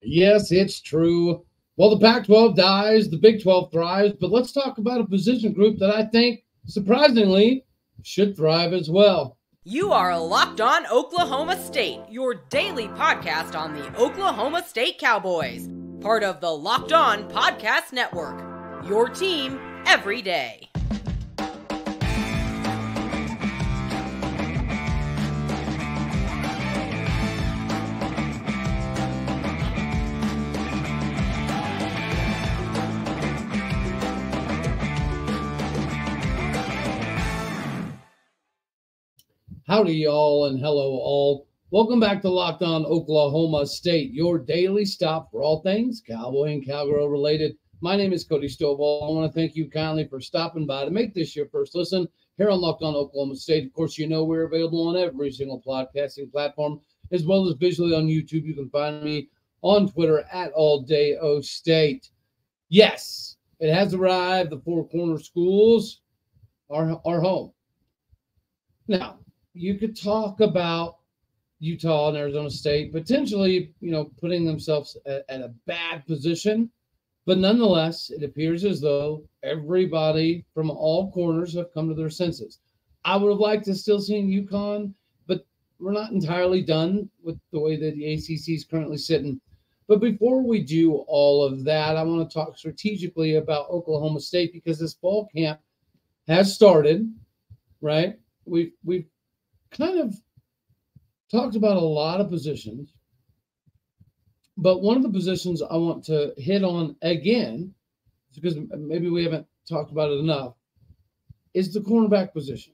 Yes, it's true. Well, the Pac-12 dies, the Big 12 thrives, but let's talk about a position group that I think, surprisingly, should thrive as well. You are Locked On Oklahoma State, your daily podcast on the Oklahoma State Cowboys, part of the Locked On Podcast Network, your team every day. Howdy, y'all, and hello, all. Welcome back to Locked On Oklahoma State, your daily stop for all things Cowboy and Cowgirl related. My name is Cody Stovall. I want to thank you kindly for stopping by to make this your first listen here on Locked On Oklahoma State. Of course, you know we're available on every single podcasting platform, as well as visually on YouTube. You can find me on Twitter at AllDayOState. Yes, it has arrived. The Four Corner Schools are home. Now, you could talk about Utah and Arizona State potentially, putting themselves at a bad position. But nonetheless, it appears as though everybody from all corners have come to their senses. I would have liked to still see UConn, but we're not entirely done with the way that the ACC is currently sitting. But before we do all of that, I want to talk strategically about Oklahoma State because this fall camp has started, right? We've kind of talked about a lot of positions, but one of the positions I want to hit on again, because maybe we haven't talked about it enough, is the cornerback position.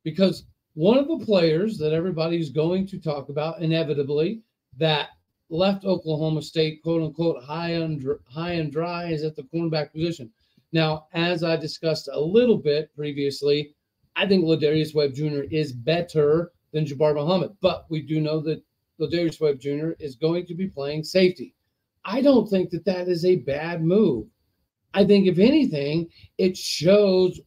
Because one of the players that everybody's going to talk about inevitably that left Oklahoma State, quote unquote, high and dry is at the cornerback position. Now, as I discussed a little bit previously, I think Ladarius Webb Jr. is better than Jubar Muhammed, but we do know that Ladarius Webb Jr. is going to be playing safety. I don't think that that is a bad move. I think, if anything, it shows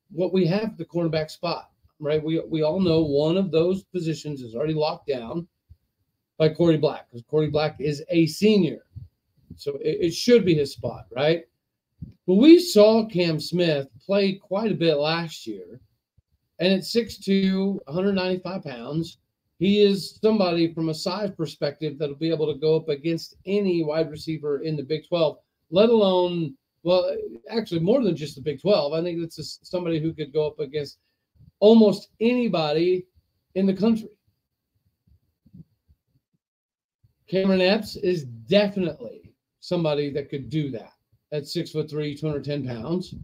what we have at the cornerback spot, right? We all know one of those positions is already locked down by Korie Black, because Korie Black is a senior. So it should be his spot, right? But we saw Cam Smith play quite a bit last year. And at 6'2", 195 pounds, he is somebody from a size perspective that'll be able to go up against any wide receiver in the Big 12, let alone, well, actually more than just the Big 12. I think it's somebody who could go up against almost anybody in the country. Cameron Epps is definitely somebody that could do that at 6'3", 210 pounds.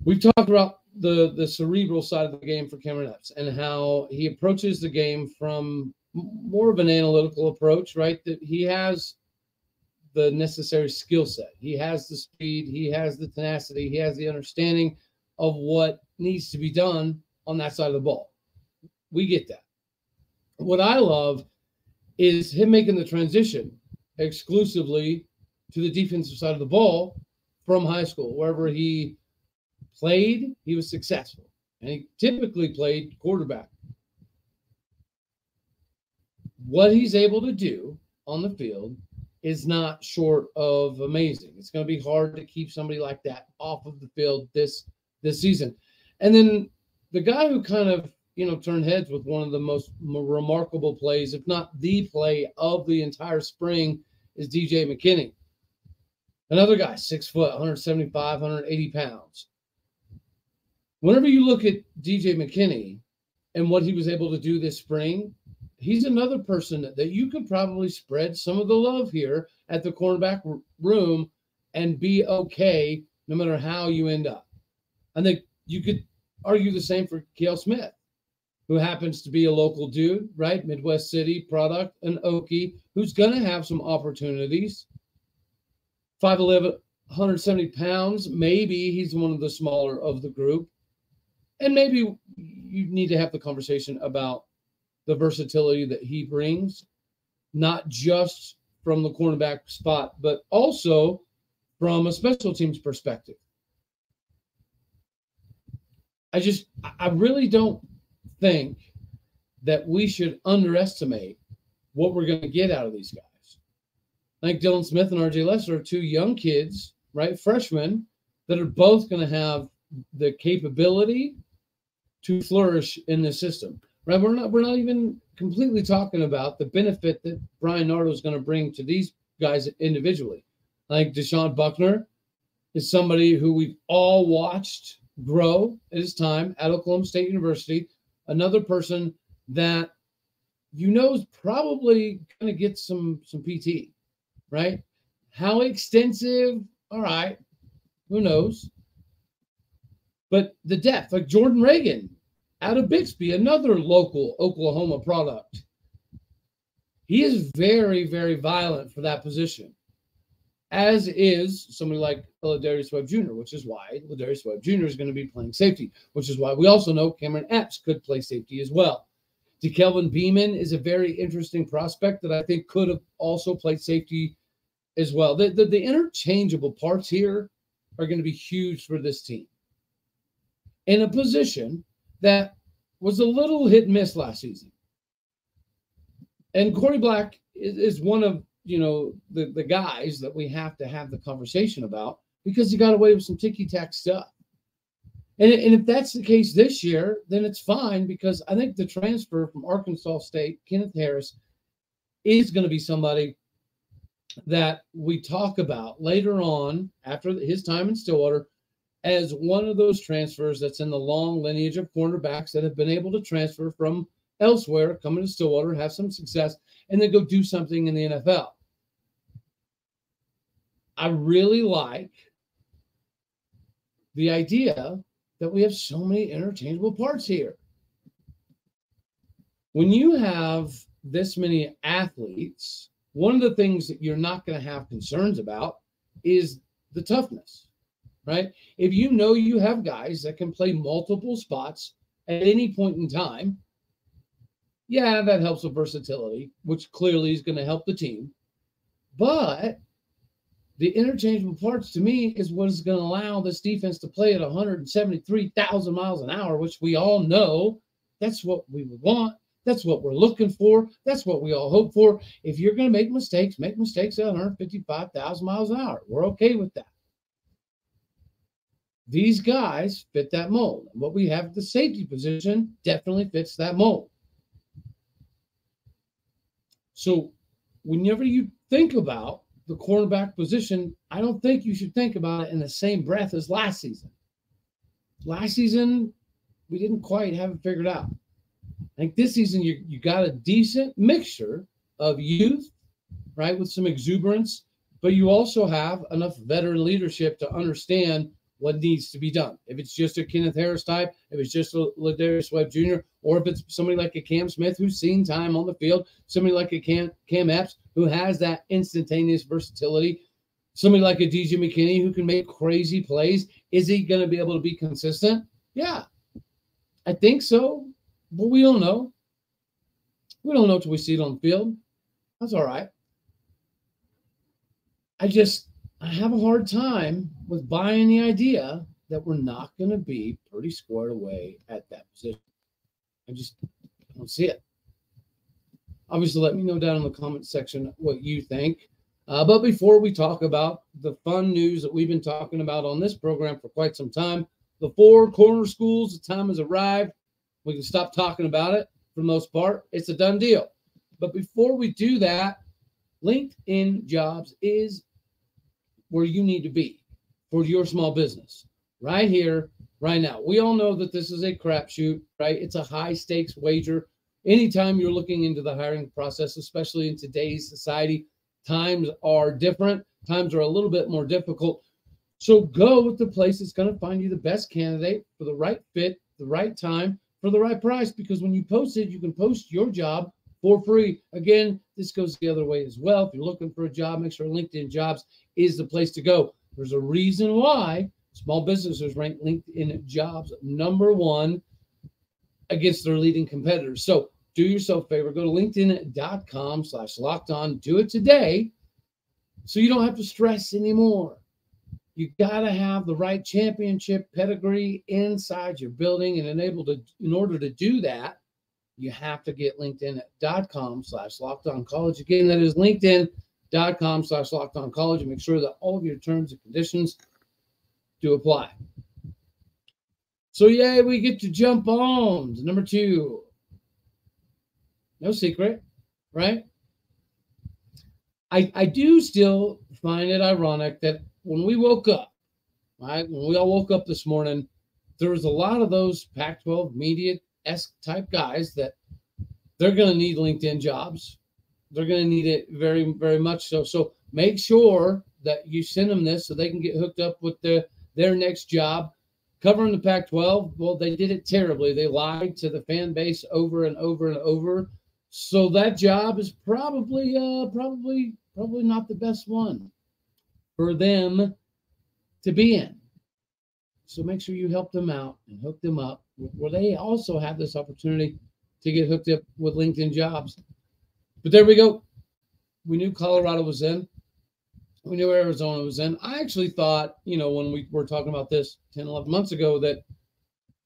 We've talked about the cerebral side of the game for Cameron Epps and how he approaches the game from more of an analytical approach, right? That he has the necessary skill set. He has the speed. He has the tenacity. He has the understanding of what needs to be done on that side of the ball. We get that. What I love is him making the transition exclusively to the defensive side of the ball from high school. Wherever he played, he was successful. And he typically played quarterback. What he's able to do on the field is not short of amazing. It's going to be hard to keep somebody like that off of the field this season. And then the guy who kind of, turned heads with one of the most remarkable plays, if not the play of the entire spring, is DJ McKinney. Another guy, 6 foot, 175, 180 pounds. Whenever you look at DJ McKinney and what he was able to do this spring, he's another person that you could probably spread some of the love here at the cornerback room and be okay no matter how you end up. I think you could argue the same for Cale Smith, who happens to be a local dude, right? Midwest City product, an Okie, who's going to have some opportunities. 5'11", 170 pounds. Maybe he's one of the smaller of the group. And maybe you need to have the conversation about the versatility that he brings, not just from the cornerback spot, but also from a special teams perspective. I really don't think that we should underestimate what we're going to get out of these guys. I think Dylan Smith and RJ Lester are two young kids, right, freshmen, that are both going to have the capability to flourish in this system. Right? We're not even completely talking about the benefit that Brian Nardo is going to bring to these guys individually. Like Deshaun Buckner is somebody who we've all watched grow at his time at Oklahoma State University. Another person that is probably going to get some PT, right? How extensive? All right, who knows? But the depth, like Jordan Reagan out of Bixby, another local Oklahoma product. He is very, very violent for that position, as is somebody like Ladarius Webb Jr., which is why Ladarius Webb Jr. is going to be playing safety, which is why we also know Cameron Epps could play safety as well. DeKelvin Beeman is a very interesting prospect that I think could have also played safety as well. The interchangeable parts here are going to be huge for this team in a position that was a little hit and miss last season. And Korie Black is one of the guys that we have to have the conversation about because he got away with some ticky-tack stuff. And if that's the case this year, then it's fine because I think the transfer from Arkansas State, Kenneth Harris, is going to be somebody that we talk about later on after his time in Stillwater as one of those transfers that's in the long lineage of cornerbacks that have been able to transfer from elsewhere, come into Stillwater, have some success, and then go do something in the NFL. I really like the idea that we have so many interchangeable parts here. When you have this many athletes, one of the things that you're not going to have concerns about is the toughness, right? If you have guys that can play multiple spots at any point in time, yeah, that helps with versatility, which clearly is going to help the team. But the interchangeable parts, to me, is what is going to allow this defense to play at 173,000 miles an hour, which we all know that's what we would want. That's what we're looking for. That's what we all hope for. If you're going to make mistakes at 155,000 miles an hour. We're okay with that. These guys fit that mold. And what we have at the safety position definitely fits that mold. So whenever you think about the cornerback position, I don't think you should think about it in the same breath as last season. Last season, we didn't quite have it figured out. I think this season you got a decent mixture of youth, right, with some exuberance, but you also have enough veteran leadership to understand what needs to be done. If it's just a Kenneth Harris type, if it's just a Ladarius Webb Jr., or if it's somebody like a Cam Smith who's seen time on the field, somebody like a Cam Epps who has that instantaneous versatility, somebody like a DJ McKinney who can make crazy plays. Is he going to be able to be consistent? Yeah, I think so, but we don't know. We don't know until we see it on the field. That's all right. I have a hard time with buying the idea that we're not going to be pretty squared away at that position. I just don't see it. Obviously, let me know down in the comment section what you think. But before we talk about the fun news that we've been talking about on this program for quite some time, the 4 corner schools, the time has arrived. We can stop talking about it for the most part. It's a done deal. But before we do that, LinkedIn Jobs is where you need to be for your small business right here, right now. We all know that this is a crapshoot, right? It's a high stakes wager. Anytime you're looking into the hiring process, especially in today's society, times are different. Times are a little bit more difficult. So go with the place that's going to find you the best candidate for the right fit, the right time, for the right price, because when you post it, you can post your job for free. Again, this goes the other way as well. If you're looking for a job, make sure LinkedIn Jobs is the place to go. There's a reason why small businesses rank LinkedIn Jobs #1 against their leading competitors. So do yourself a favor, go to linkedin.com/lockedon. Do it today so you don't have to stress anymore. You got to have the right championship pedigree inside your building, and in order to do that, you have to get linkedin.com/lockedoncollege. Again, that is linkedin.com/lockedoncollege. Make sure that all of your terms and conditions do apply. So, yeah, we get to jump on to number 2. No secret, right? I do still find it ironic that when we woke up, right, when we all woke up this morning, there was a lot of those Pac-12 media-esque type guys that they're going to need LinkedIn jobs. They're going to need it very, very much so. So make sure that you send them this so they can get hooked up with their next job. Covering the Pac-12, well, they did it terribly. They lied to the fan base over and over and over. So that job is probably not the best one for them to be in. So make sure you help them out and hook them up where they also have this opportunity to get hooked up with LinkedIn jobs. But there we go. We knew Colorado was in. We knew Arizona was in. I actually thought, when we were talking about this 10, 11 months ago, that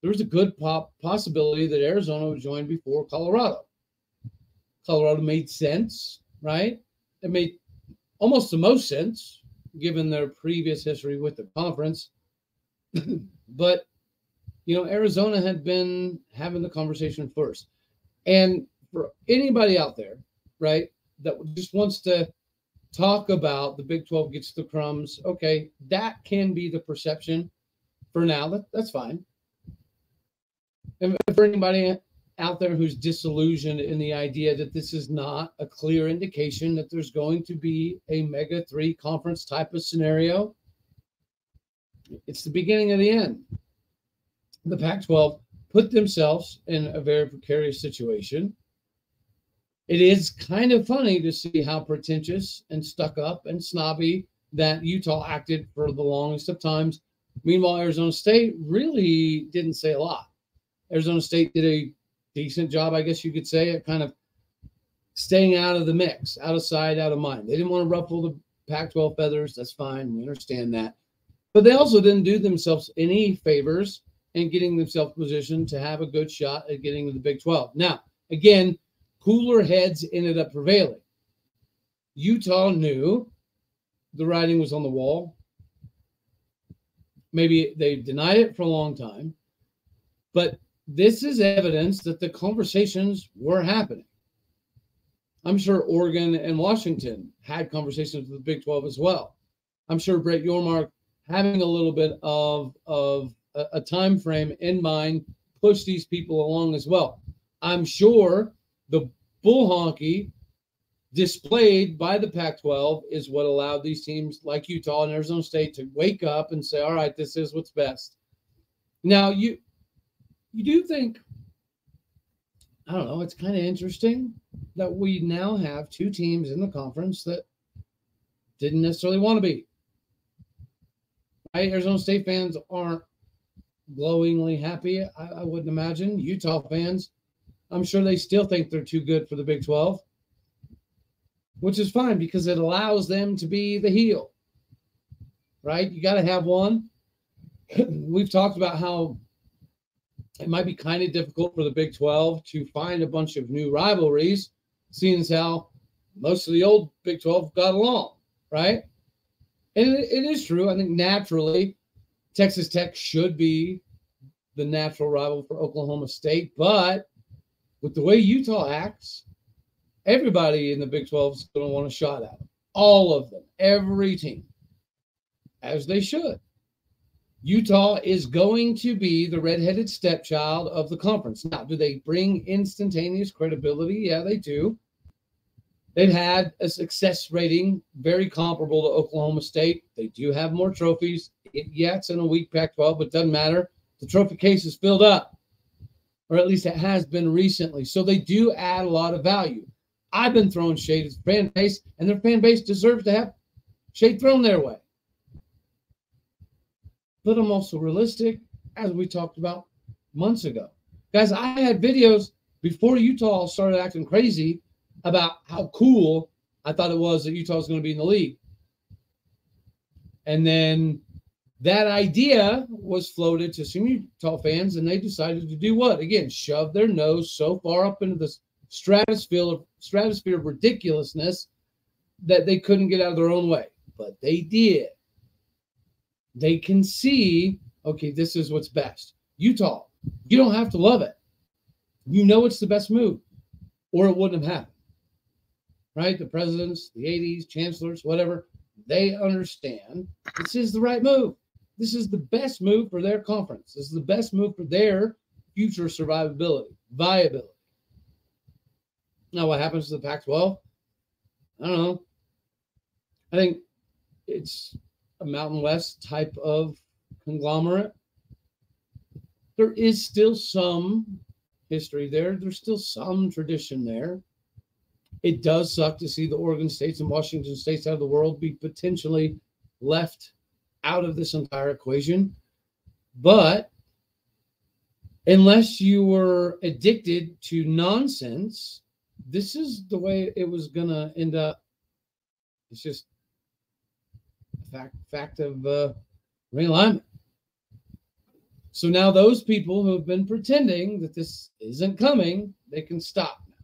there was a good possibility that Arizona would join before Colorado. Colorado made sense, right? It made almost the most sense given their previous history with the conference. But, Arizona had been having the conversation first. And for anybody out there, right, that just wants to talk about the Big 12 gets the crumbs, okay, that can be the perception for now. That's fine. And for anybody out there who's disillusioned in the idea that this is not a clear indication that there's going to be a Mega 3 conference type of scenario, it's the beginning of the end. The Pac-12 put themselves in a very precarious situation. It is kind of funny to see how pretentious and stuck up and snobby that Utah acted for the longest of times. Meanwhile, Arizona State really didn't say a lot. Arizona State did a decent job, I guess you could say, at kind of staying out of the mix, out of sight, out of mind. They didn't want to ruffle the Pac-12 feathers. That's fine. We understand that. But they also didn't do themselves any favors in getting themselves positioned to have a good shot at getting to the Big 12. Now, again, cooler heads ended up prevailing. Utah knew the writing was on the wall. Maybe they denied it for a long time. But this is evidence that the conversations were happening. I'm sure Oregon and Washington had conversations with the Big 12 as well. I'm sure Brett Yormark, having a little bit of a time frame in mind, pushed these people along as well. I'm sure the bull honky displayed by the Pac-12 is what allowed these teams like Utah and Arizona State to wake up and say, all right, this is what's best. Now, you do think, I don't know, it's kind of interesting that we now have 2 teams in the conference that didn't necessarily want to be. Arizona State fans aren't glowingly happy, I wouldn't imagine. Utah fans, I'm sure they still think they're too good for the Big 12, which is fine because it allows them to be the heel, right? You got to have one. We've talked about how it might be kind of difficult for the Big 12 to find a bunch of new rivalries, seeing as how most of the old Big 12 got along, right? And it is true. I think naturally Texas Tech should be the natural rival for Oklahoma State. But with the way Utah acts, everybody in the Big 12 is going to want a shot at them. All of them. Every team. As they should. Utah is going to be the redheaded stepchild of the conference. Now, do they bring instantaneous credibility? Yeah, they do. They've had a success rating very comparable to Oklahoma State. They do have more trophies. Yeah, it's in a weak Pac-12, but it doesn't matter. The trophy case is filled up, or at least it has been recently. So they do add a lot of value. I've been throwing shade at the fan base, and their fan base deserves to have shade thrown their way. But I'm also realistic, as we talked about months ago. Guys, I had videos before Utah started acting crazy about how cool I thought it was that Utah was going to be in the league. And then that idea was floated to some Utah fans, and they decided to do what? Again, shove their nose so far up into the stratosphere of ridiculousness that they couldn't get out of their own way. But they did. They can see, okay, this is what's best. Utah, you don't have to love it. You know it's the best move, or it wouldn't have happened. Right? The presidents, the ADs, chancellors, whatever, they understand this is the right move. This is the best move for their conference. This is the best move for their future survivability, viability. Now, what happens to the Pac-12? I don't know. I think it's a Mountain West type of conglomerate. There is still some history there. There's still some tradition there. It does suck to see the Oregon States and Washington States out of the world be potentially left out of this entire equation. But unless you were addicted to nonsense, this is the way it was going to end up. It's just a fact of realignment. So now those people who have been pretending that this isn't coming, they can stop now.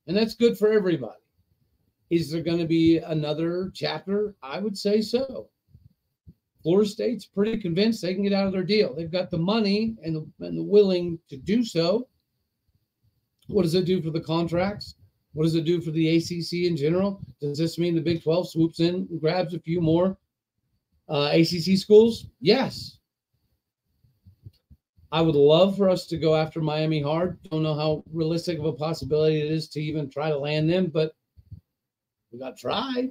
And that's good for everybody. Is there going to be another chapter? I would say so. Florida State's pretty convinced they can get out of their deal. They've got the money and the willing to do so. What does it do for the contracts? What does it do for the ACC in general? Does this mean the Big 12 swoops in and grabs a few more ACC schools? Yes. I would love for us to go after Miami hard. Don't know how realistic of a possibility it is to even try to land them, but we got to try.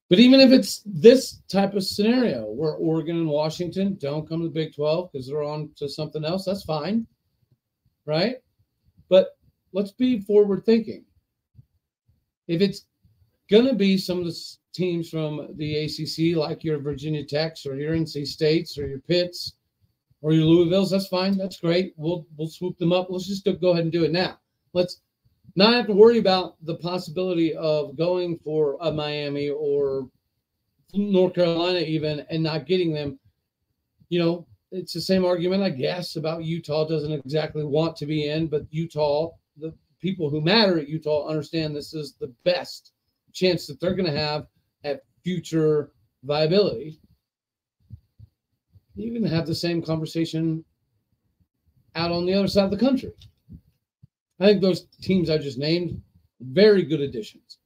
But even if it's this type of scenario where Oregon and Washington don't come to the Big 12 because they're on to something else, that's fine, right? But let's be forward thinking. If it's going to be some of the teams from the ACC, like your Virginia Techs or your NC States or your Pitts or your Louisvilles, that's fine. That's great. We'll swoop them up. Let's just go ahead and do it now. Let's not have to worry about the possibility of going for a Miami or North Carolina even and not getting them. You know, it's the same argument, I guess, about Utah doesn't exactly want to be in, but Utah, the people who matter at Utah understand this is the best chance that they're going to have at future viability. You can have the same conversation out on the other side of the country. I think those teams I just named, very good additions.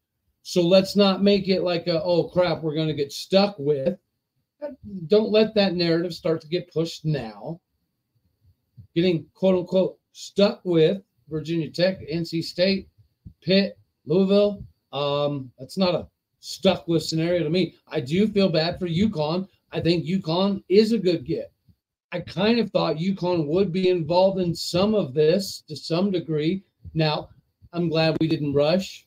So let's not make it like a, oh crap, we're going to get stuck with. Don't let that narrative start to get pushed now. Getting quote unquote stuck with Virginia Tech, NC State, Pitt, Louisville. That's not a stuck with scenario to me. I do feel bad for UConn. I think UConn is a good get. I kind of thought UConn would be involved in some of this to some degree. Now, I'm glad we didn't rush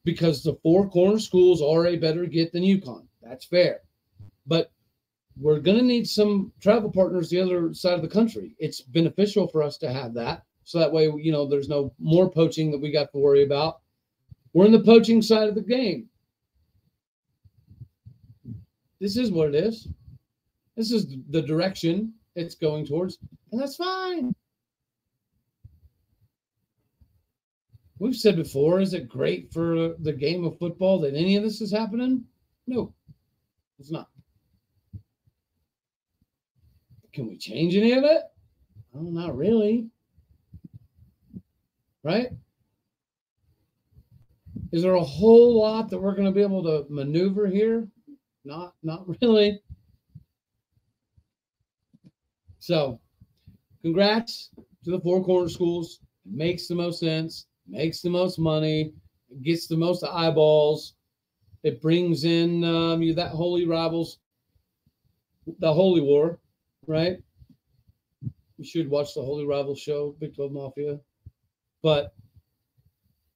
because the four corner schools are a better get than UConn. That's fair. But we're going to need some travel partners the other side of the country. It's beneficial for us to have that. So that way, you know, there's no more poaching that we got to worry about. We're in the poaching side of the game. This is what it is. This is the direction it's going towards, and that's fine. We've said before, is it great for the game of football that any of this is happening? No, it's not. Can we change any of it? Oh, not really. Right? Is there a whole lot that we're going to be able to maneuver here? Not really. So, congrats to the four corner schools. It makes the most sense, makes the most money, it gets the most eyeballs. It brings in that holy rivals, the Holy War, right? You should watch the Holy Rivals show, Big 12 Mafia. But,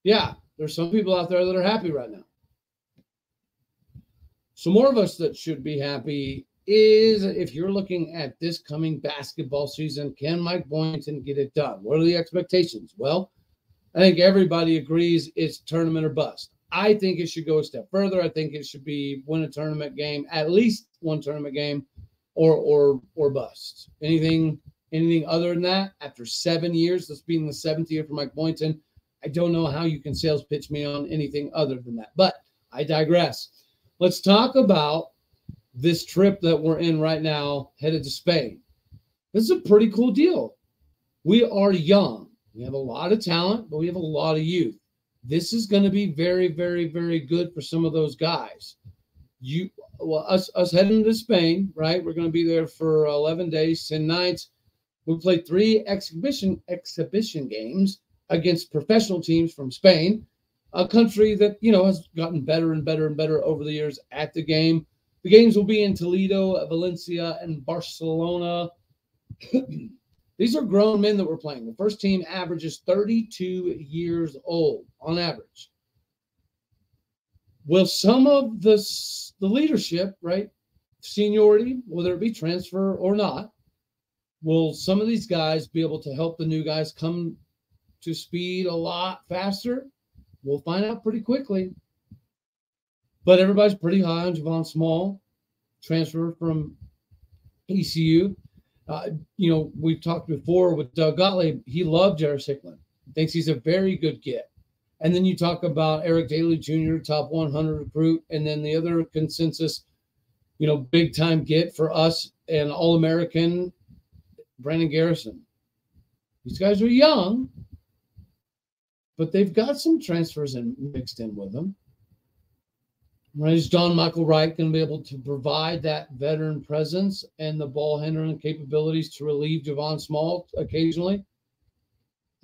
yeah, there's some people out there that are happy right now. So more of us that should be happy is if you're looking at this coming basketball season, can Mike Boynton get it done? What are the expectations? Well, I think everybody agrees it's tournament or bust. I think it should go a step further. I think it should be win a tournament game, at least one tournament game, or bust. Anything other than that, after 7 years, this being the 7th year for Mike Boynton, I don't know how you can sales pitch me on anything other than that. But I digress. Let's talk about this trip that we're in right now, headed to Spain. This is a pretty cool deal. We are young. We have a lot of talent, but we have a lot of youth. This is going to be very, very, very good for some of those guys. Us heading to Spain, right? We're going to be there for 11 days, 10 nights. We played 3 exhibition games against professional teams from Spain, a country that, has gotten better and better and better over the years at the game. The games will be in Toledo, Valencia, and Barcelona. These are grown men that we're playing. The first team averages 32 years old on average. Will some of the leadership, right, seniority, whether it be transfer or not, will some of these guys be able to help the new guys come to speed a lot faster? We'll find out pretty quickly. But everybody's pretty high on Javon Small, transfer from ASU. We've talked before with Doug Gottlieb. He loved Jarris Hicklin. Thinks he's a very good get. And then you talk about Eric Daly Jr., top 100 recruit. And then the other consensus, big time get for us and All-American, Brandon Garrison. These guys are young, but they've got some transfers mixed in with them. Right, is John Michael Wright going to be able to provide that veteran presence and the ball handling capabilities to relieve Javon Small occasionally?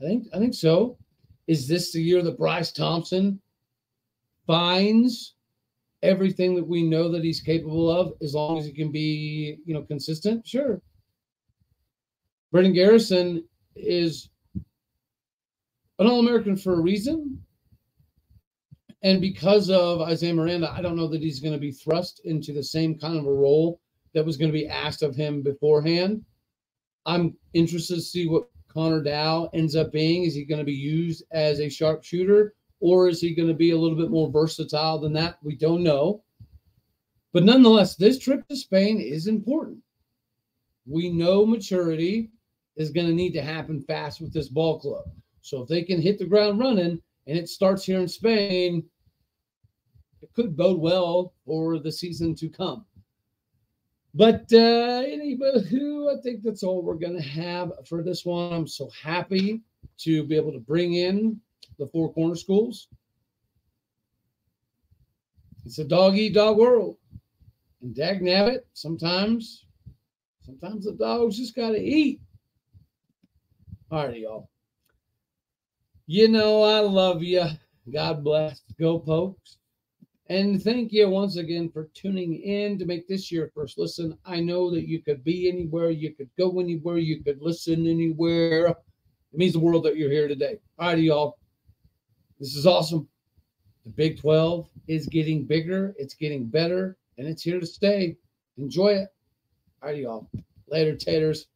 I think so. Is this the year that Bryce Thompson finds everything that we know that he's capable of, as long as he can be, consistent? Sure. Brendan Garrison is an All-American for a reason. And because of Isaiah Miranda, I don't know that he's going to be thrust into the same kind of a role that was going to be asked of him beforehand. I'm interested to see what Connor Dow ends up being. Is he going to be used as a sharpshooter, or is he going to be a little bit more versatile than that? We don't know. But nonetheless, this trip to Spain is important. We know maturity is going to need to happen fast with this ball club. So if they can hit the ground running, and it starts here in Spain, it could bode well for the season to come. But anywho, I think that's all we're going to have for this one. I'm so happy to be able to bring in the Four Corner Schools. It's a dog-eat-dog world. And dagnabbit, sometimes the dogs just got to eat. All right, y'all. I love you. God bless. Go Pokes. And thank you once again for tuning in to make this your first listen. I know that you could be anywhere. You could go anywhere. You could listen anywhere. It means the world that you're here today. All right, y'all. This is awesome. The Big 12 is getting bigger. It's getting better. And it's here to stay. Enjoy it. All right, y'all. Later, taters.